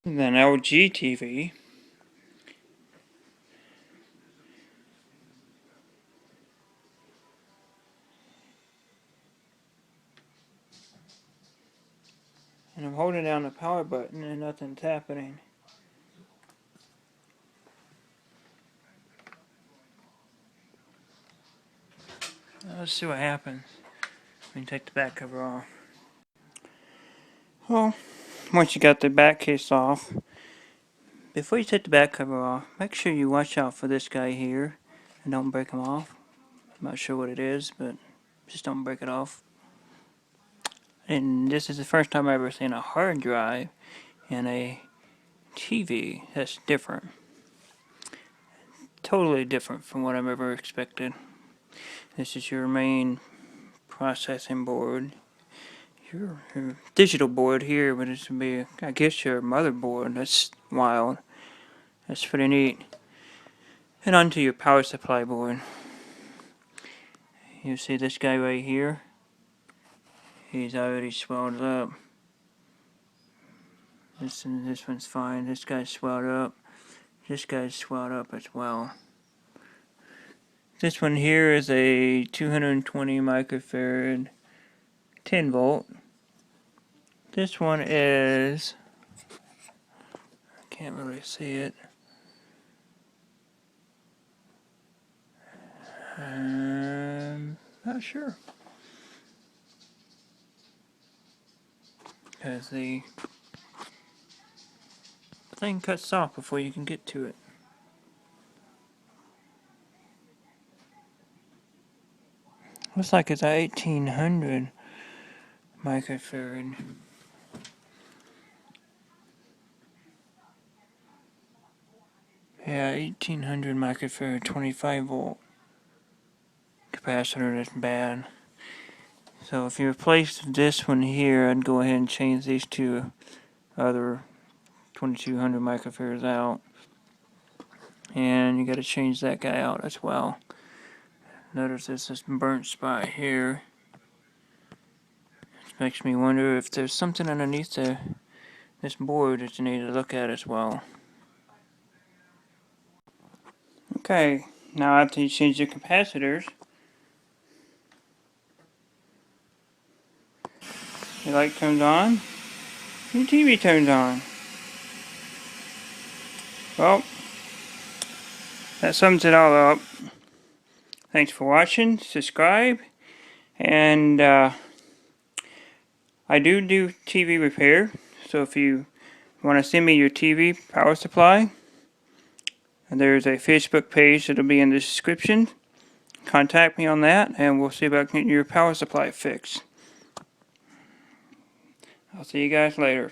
Then LG TV. And I'm holding down the power button and nothing's happening. Let's see what happens. We can take the back cover off. Well, once you got the back case off, before you take the back cover off, make sure you watch out for this guy here and don't break him off. I'm not sure what it is, but just don't break it off. And this is the first time I've ever seen a hard drive in a TV that's different. Totally different from what I've ever expected. This is your main processing board. Your digital board here, but this would be, I guess, your motherboard. That's wild. That's pretty neat. And onto your power supply board. You see this guy right here? He's already swelled up. This one's fine. This guy's swelled up. This guy's swelled up as well. This one here is a 220 microfarad 10 volt. This one is, I can't really see it. Not sure. Because the thing cuts off before you can get to it. Looks like it's a 1800 microfarad. Yeah, 1800 microfarad 25 volt capacitor. That's bad. So if you replace this one here, I'd go ahead and change these two other 2200 microfarads out. And you got to change that guy out as well. Notice this burnt spot here. It makes me wonder if there's something underneath this board that you need to look at as well. Okay, now after you change your capacitors, your light turns on, your TV turns on. Well, that sums it all up. Thanks for watching, subscribe, and I do TV repair, so if you want to send me your TV power supply, there's a Facebook page that'll be in the description. Contact me on that, and we'll see about getting your power supply fixed. I'll see you guys later.